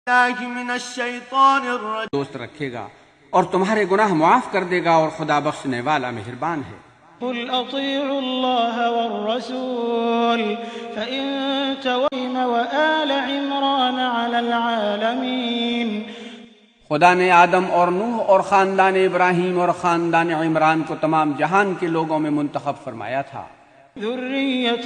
من الشیطان الرجیم دوست رکھے گا اور تمہارے گناہ معاف کر دے گا، اور خدا بخشنے والا مہربان ہے۔ قل اطیعوا اللہ والرسول فإن تولوا وآل عمران علی العالمین۔ خدا نے آدم اور نوح اور خاندان ابراہیم اور خاندان عمران کو تمام جہان کے لوگوں میں منتخب فرمایا تھا۔ ذریۃ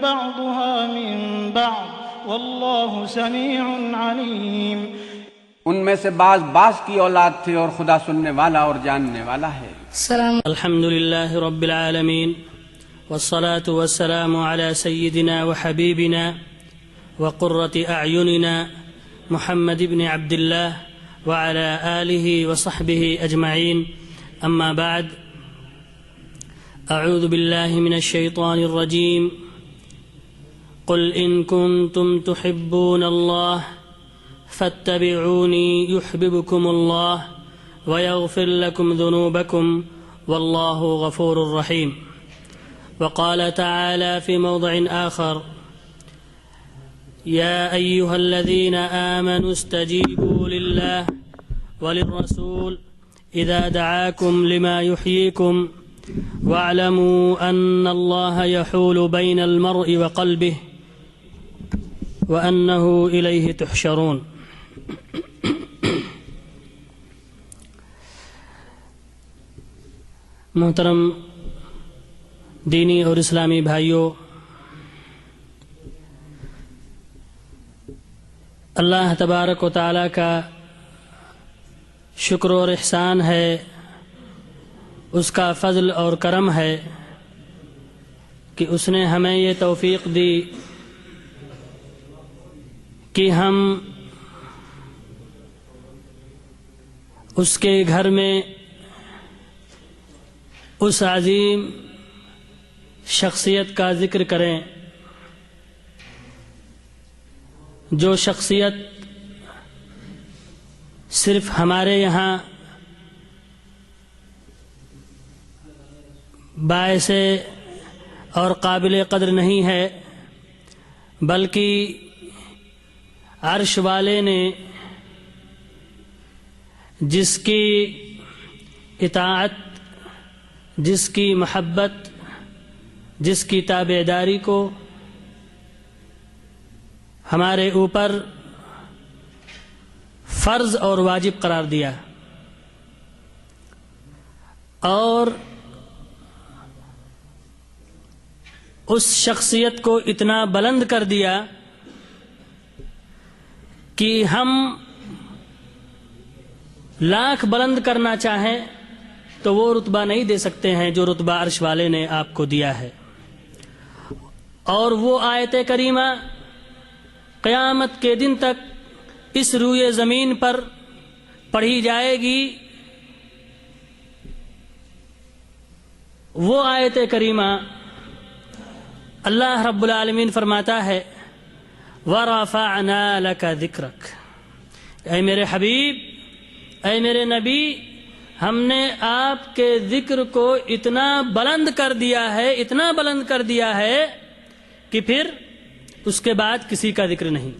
بعضها من بعض واللہ سمیع علیم۔ ان میں سے بعض کی اولاد تھے، اور خدا سننے والا اور جاننے والا ہے۔ الحمد للہ رب العالمین، والصلاة والسلام على سیدنا وحبیبنا وقرة اعیننا محمد بن عبد اللہ وعلى آلہ وصحبہ اجمعین، اما بعد، اعوذ باللہ من الشیطان الرجیم۔ قل ان کنتم تحبون اللہ فاتبعونی یحببکم اللہ ویغفر لکم ذنوبکم واللہ غفور رحیم۔ وقال تعالی فی موضع آخر: یا ایہا الذین آمنوا استجیبوا للہ وللرسول اذا دعاکم لما یحییکم واعلموا ان اللہ یحول بین المرء وقلبہ وَأَنَّهُ إِلَيْهِ تُحْشَرُونَ۔ محترم دینی اور اسلامی بھائیوں، اللہ تبارک و تعالیٰ کا شکر اور احسان ہے، اس کا فضل اور کرم ہے کہ اس نے ہمیں یہ توفیق دی کہ ہم اس کے گھر میں اس عظیم شخصیت کا ذکر کریں جو شخصیت صرف ہمارے یہاں باعث اور قابل قدر نہیں ہے، بلکہ عرش والے نے جس کی اطاعت، جس کی محبت، جس کی تابعداری کو ہمارے اوپر فرض اور واجب قرار دیا، اور اس شخصیت کو اتنا بلند کر دیا کہ ہم لاکھ بلند کرنا چاہیں تو وہ رتبہ نہیں دے سکتے ہیں جو رتبہ عرش والے نے آپ کو دیا ہے۔ اور وہ آیت کریمہ قیامت کے دن تک اس روئے زمین پر پڑھی جائے گی۔ وہ آیت کریمہ اللہ رب العالمین فرماتا ہے: وَرَفَعْنَا لَكَ ذِكْرَكَ، اے میرے حبیب، اے میرے نبی، ہم نے آپ کے ذکر کو اتنا بلند کر دیا ہے، اتنا بلند کر دیا ہے کہ پھر اس کے بعد کسی کا ذکر نہیں۔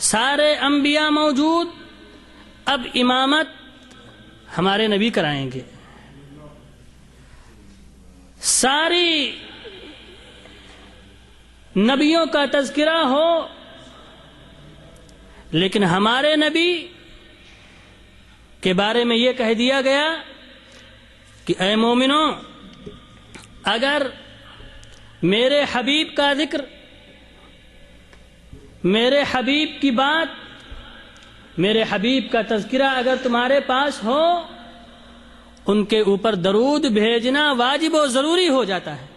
سارے انبیاء موجود، اب امامت ہمارے نبی کرائیں گے۔ ساری نبیوں کا تذکرہ ہو، لیکن ہمارے نبی کے بارے میں یہ کہہ دیا گیا کہ اے مومنوں، اگر میرے حبیب کا ذکر، میرے حبیب کی بات، میرے حبیب کا تذکرہ اگر تمہارے پاس ہو، ان کے اوپر درود بھیجنا واجب و ضروری ہو جاتا ہے۔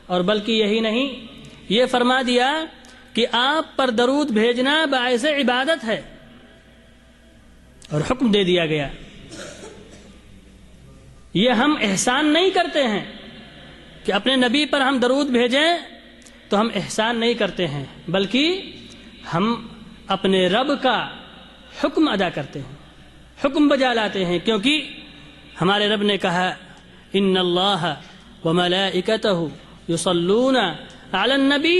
اور بلکہ یہی نہیں، یہ فرما دیا کہ آپ پر درود بھیجنا باعث عبادت ہے، اور حکم دے دیا گیا۔ یہ ہم احسان نہیں کرتے ہیں کہ اپنے نبی پر ہم درود بھیجیں، تو ہم احسان نہیں کرتے ہیں، بلکہ ہم اپنے رب کا حکم ادا کرتے ہیں، حکم بجا لاتے ہیں، کیونکہ ہمارے رب نے کہا: ان اللہ وملائکتہ یصلون علی النبی،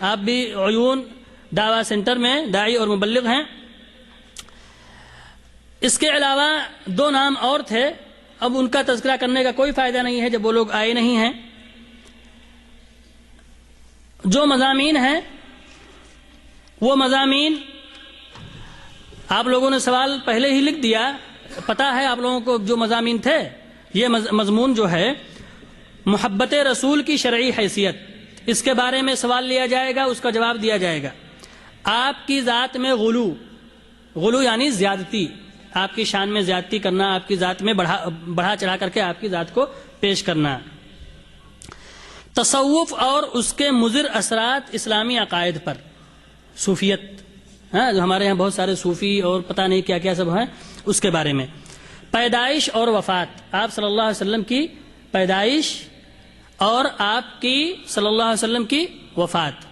آپ بھی عیون دعویٰ سینٹر میں داعی اور مبلغ ہیں. اس کے علاوہ 2 نام اور تھے، اب ان کا تذکرہ کرنے کا کوئی فائدہ نہیں ہے جب وہ لوگ آئے نہیں ہیں. جو مضامین ہیں وہ مضامین آپ لوگوں نے سوال پہلے ہی لکھ دیا، پتہ ہے آپ لوگوں کو جو مضامین تھے. یہ مضمون جو ہے محبت رسول کی شرعی حیثیت، اس کے بارے میں سوال لیا جائے گا، اس کا جواب دیا جائے گا. آپ کی ذات میں غلو یعنی زیادتی، آپ کی شان میں زیادتی کرنا، آپ کی ذات میں بڑھا چڑھا کر کے آپ کی ذات کو پیش کرنا. تصوف اور اس کے مضر اثرات اسلامی عقائد پر، صوفیت، جو ہمارے ہاں بہت سارے صوفی اور پتہ نہیں کیا کیا سب ہیں، اس کے بارے میں. پیدائش اور وفات، آپ صلی اللہ علیہ وسلم کی پیدائش اور آپ کی صلی اللہ علیہ وسلم کی وفات،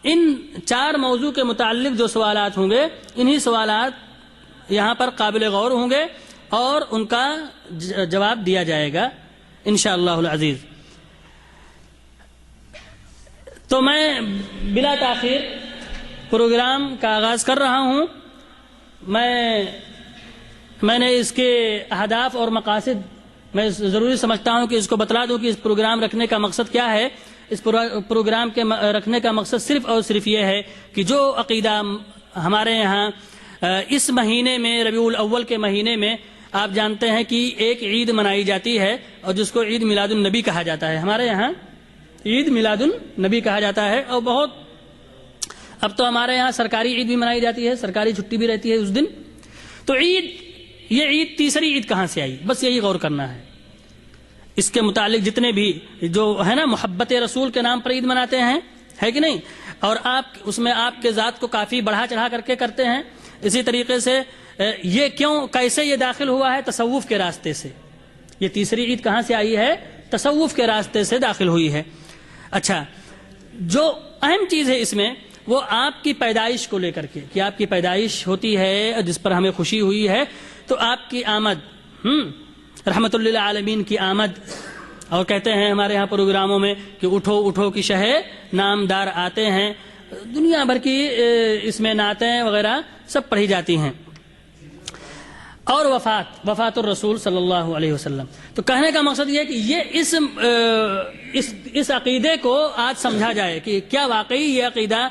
ان 4 موضوع کے متعلق جو سوالات ہوں گے، انہی سوالات یہاں پر قابل غور ہوں گے اور ان کا جواب دیا جائے گا انشاءاللہ العزیز. تو میں بلا تاخیر پروگرام کا آغاز کر رہا ہوں. میں نے اس کے اہداف اور مقاصد میں ضروری سمجھتا ہوں کہ اس کو بتلا دوں کہ اس پروگرام رکھنے کا مقصد کیا ہے. اس پروگرام کے رکھنے کا مقصد صرف اور صرف یہ ہے کہ جو عقیدہ ہمارے یہاں اس مہینے میں، ربیع الاول کے مہینے میں، آپ جانتے ہیں کہ ایک عید منائی جاتی ہے اور جس کو عید میلاد النبی کہا جاتا ہے. ہمارے یہاں عید میلاد النبی کہا جاتا ہے، اور بہت اب تو ہمارے یہاں سرکاری عید بھی منائی جاتی ہے، سرکاری چھٹی بھی رہتی ہے اس دن. تو یہ عید تیسری عید کہاں سے آئی، بس یہی غور کرنا ہے. اس کے متعلق جتنے بھی جو ہے نا محبت رسول کے نام پر عید مناتے ہیں، ہے کہ نہیں، اور آپ اس میں آپ کے ذات کو کافی بڑھا چڑھا کر کے کرتے ہیں. اسی طریقے سے یہ کیسے یہ داخل ہوا ہے؟ تصوف کے راستے سے. یہ تیسری عید کہاں سے آئی ہے؟ تصوف کے راستے سے داخل ہوئی ہے. اچھا، جو اہم چیز ہے اس میں وہ آپ کی پیدائش کو لے کر کے، کہ آپ کی پیدائش ہوتی ہے جس پر ہمیں خوشی ہوئی ہے، تو آپ کی آمد، رحمت للعالمین کی آمد، اور کہتے ہیں ہمارے ہاں پروگراموں میں کہ اٹھو اٹھو کی شہ نامدار آتے ہیں، دنیا بھر کی اس میں نعتیں وغیرہ سب پڑھی جاتی ہیں. اور وفات الرسول صلی اللہ علیہ وسلم. تو کہنے کا مقصد یہ ہے کہ یہ اس عقیدے کو آج سمجھا جائے کہ کیا واقعی یہ عقیدہ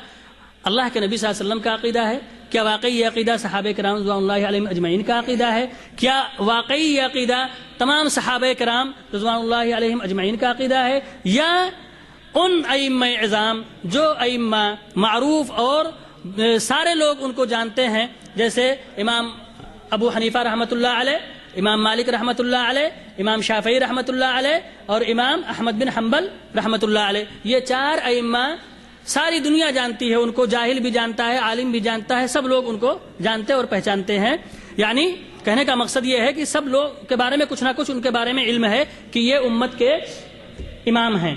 اللہ کے نبی صلی اللہ علیہ وسلم کا عقیدہ ہے؟ کیا واقعی یہ عقیدہ صحابہ کرام رضوان اللہ علیہم اجمعین کا عقیدہ ہے؟ کیا واقعی یہ عقیدہ تمام صحابہ کرام رضوان اللہ علیہم اجمعین کا عقیدہ ہے؟ یا ان ائمہ اعظام جو ائمہ معروف اور سارے لوگ ان کو جانتے ہیں، جیسے امام ابو حنیفہ رحمۃ اللہ علیہ، امام مالک رحمۃ اللہ علیہ، امام شافعی رحمۃ اللہ علیہ، اور امام احمد بن حنبل رحمۃ اللہ علیہ، یہ 4 ائمہ ساری دنیا جانتی ہے ان کو، جاہل بھی جانتا ہے، عالم بھی جانتا ہے، سب لوگ ان کو جانتے اور پہچانتے ہیں. یعنی کہنے کا مقصد یہ ہے کہ سب لوگ کے بارے میں کچھ نہ کچھ ان کے بارے میں علم ہے کہ یہ امت کے امام ہیں.